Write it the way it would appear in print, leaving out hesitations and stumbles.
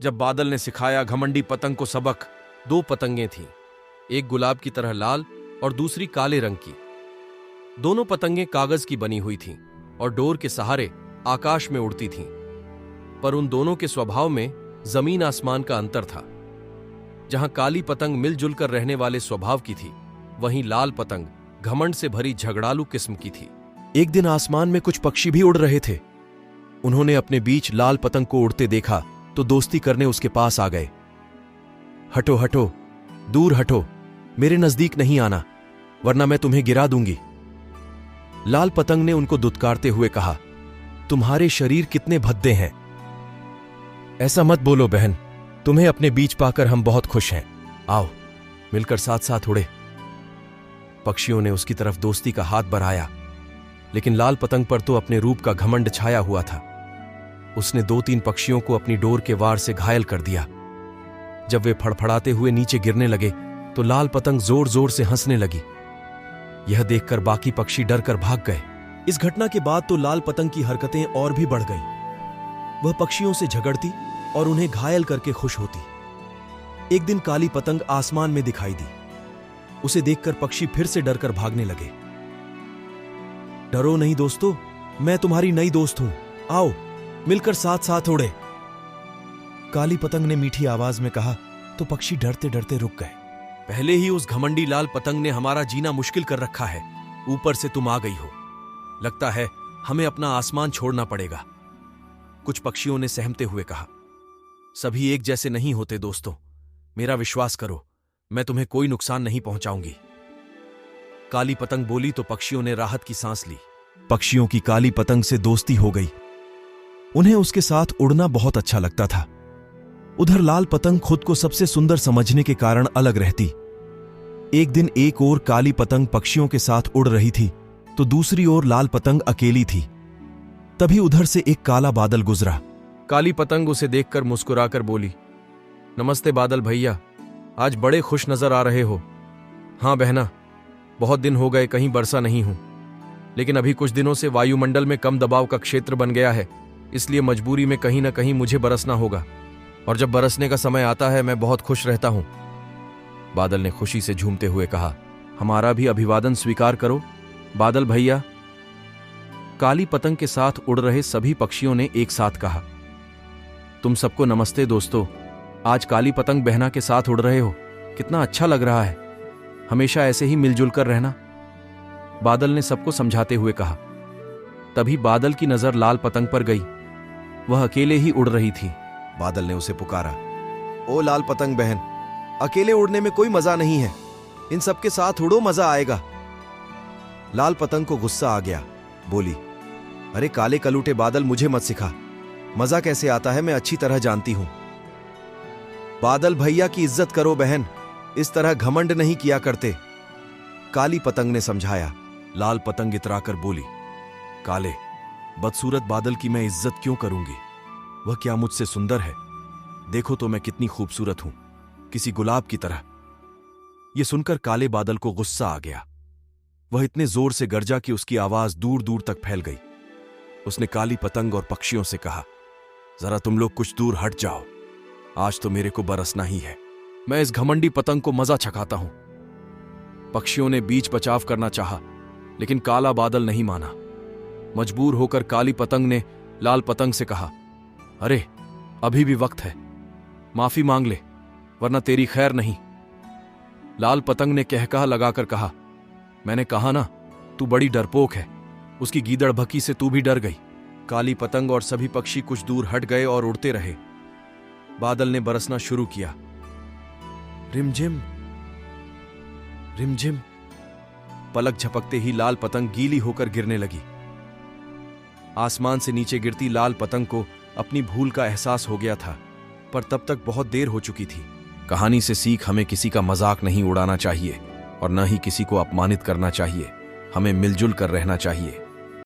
जब बादल ने सिखाया घमंडी पतंग को सबक। दो पतंगें थीं, एक गुलाब की तरह लाल और दूसरी काले रंग की। दोनों पतंगें कागज की बनी हुई थीं और डोर के सहारे आकाश में उड़ती थीं, पर उन दोनों के स्वभाव में जमीन आसमान का अंतर था। जहां काली पतंग मिलजुल कर रहने वाले स्वभाव की थी, वहीं लाल पतंग घमंड से भरी झगड़ालू किस्म की थी। एक दिन आसमान में कुछ पक्षी भी उड़ रहे थे। उन्होंने अपने बीच लाल पतंग को उड़ते देखा तो दोस्ती करने उसके पास आ गए। हटो हटो, दूर हटो, मेरे नजदीक नहीं आना, वरना मैं तुम्हें गिरा दूंगी। लाल पतंग ने उनको दुत्कारते हुए कहा, तुम्हारे शरीर कितने भद्दे हैं। ऐसा मत बोलो बहन, तुम्हें अपने बीच पाकर हम बहुत खुश हैं। आओ मिलकर साथ साथ उड़े। पक्षियों ने उसकी तरफ दोस्ती का हाथ बढ़ाया, लेकिन लाल पतंग पर तो अपने रूप का घमंड छाया हुआ था। उसने 2-3 पक्षियों को अपनी डोर के वार से घायल कर दिया। जब वे फड़फड़ाते हुए नीचे गिरने लगे तो लाल पतंग जोर जोर से हंसने लगी। यह देखकर बाकी पक्षी डर कर भाग गए। इस घटना के बाद तो लाल पतंग की हरकतें और भी बढ़ गईं। वह पक्षियों से झगड़ती और उन्हें घायल करके खुश होती। एक दिन काली पतंग आसमान में दिखाई दी। उसे देखकर पक्षी फिर से डरकर भागने लगे। डरो नहीं दोस्तों, मैं तुम्हारी नई दोस्त हूं, आओ मिलकर साथ साथ उड़े। काली पतंग ने मीठी आवाज में कहा तो पक्षी डरते डरते रुक गए। पहले ही उस घमंडी लाल पतंग ने हमारा जीना मुश्किल कर रखा है, ऊपर से तुम आ गई हो। लगता है हमें अपना आसमान छोड़ना पड़ेगा। कुछ पक्षियों ने सहमते हुए कहा, सभी एक जैसे नहीं होते दोस्तों, मेरा विश्वास करो, मैं तुम्हें कोई नुकसान नहीं पहुंचाऊंगी। काली पतंग बोली तो पक्षियों ने राहत की सांस ली। पक्षियों की काली पतंग से दोस्ती हो गई। उन्हें उसके साथ उड़ना बहुत अच्छा लगता था। उधर लाल पतंग खुद को सबसे सुंदर समझने के कारण अलग रहती। एक दिन एक ओर काली पतंग पक्षियों के साथ उड़ रही थी तो दूसरी ओर लाल पतंग अकेली थी। तभी उधर से एक काला बादल गुजरा। काली पतंग उसे देखकर मुस्कुराकर बोली, नमस्ते बादल भैया, आज बड़े खुश नजर आ रहे हो। हाँ बहना, बहुत दिन हो गए कहीं बरसा नहीं हूं, लेकिन अभी कुछ दिनों से वायुमंडल में कम दबाव का क्षेत्र बन गया है, इसलिए मजबूरी में कहीं ना कहीं मुझे बरसना होगा, और जब बरसने का समय आता है मैं बहुत खुश रहता हूं। बादल ने खुशी से झूमते हुए कहा, हमारा भी अभिवादन स्वीकार करो बादल भैया। काली पतंग के साथ उड़ रहे सभी पक्षियों ने एक साथ कहा, तुम सबको नमस्ते दोस्तों, आज काली पतंग बहना के साथ उड़ रहे हो, कितना अच्छा लग रहा है, हमेशा ऐसे ही मिलजुल कर रहना। बादल ने सबको समझाते हुए कहा। तभी बादल की नजर लाल पतंग पर गई। वह अकेले ही उड़ रही थी। बादल ने उसे पुकारा, ओ लाल पतंग बहन, अकेले उड़ने में कोई मजा नहीं है, इन सबके साथ उड़ो, मजा आएगा। लाल पतंग को गुस्सा आ गया, बोली, अरे काले कलूटे बादल, मुझे मत सिखा, मजा कैसे आता है मैं अच्छी तरह जानती हूं। बादल भैया की इज्जत करो बहन, इस तरह घमंड नहीं किया करते। काली पतंग ने समझाया। लाल पतंग इतराकर बोली, काले बदसूरत बादल की मैं इज्जत क्यों करूंगी, वह क्या मुझसे सुंदर है, देखो तो मैं कितनी खूबसूरत हूं, किसी गुलाब की तरह। यह सुनकर काले बादल को गुस्सा आ गया। वह इतने जोर से गरजा कि उसकी आवाज दूर दूर तक फैल गई। उसने काली पतंग और पक्षियों से कहा, जरा तुम लोग कुछ दूर हट जाओ, आज तो मेरे को बरसना ही है, मैं इस घमंडी पतंग को मजा चखाता हूं। पक्षियों ने बीच बचाव करना चाहा, लेकिन काला बादल नहीं माना। मजबूर होकर काली पतंग ने लाल पतंग से कहा, अरे अभी भी वक्त है, माफी मांग ले, वरना तेरी खैर नहीं। लाल पतंग ने कहकहा लगाकर कहा, मैंने कहा ना, तू बड़ी डरपोक है, उसकी गीदड़ भकी से तू भी डर गई। काली पतंग और सभी पक्षी कुछ दूर हट गए और उड़ते रहे। बादल ने बरसना शुरू किया। रिमझिम रिमझिम, पलक झपकते ही लाल पतंग गीली होकर गिरने लगी। आसमान से नीचे गिरती लाल पतंग को अपनी भूल का एहसास हो गया था, पर तब तक बहुत देर हो चुकी थी। कहानी से सीख, हमें किसी का मजाक नहीं उड़ाना चाहिए और न ही किसी को अपमानित करना चाहिए। हमें मिलजुल कर रहना चाहिए।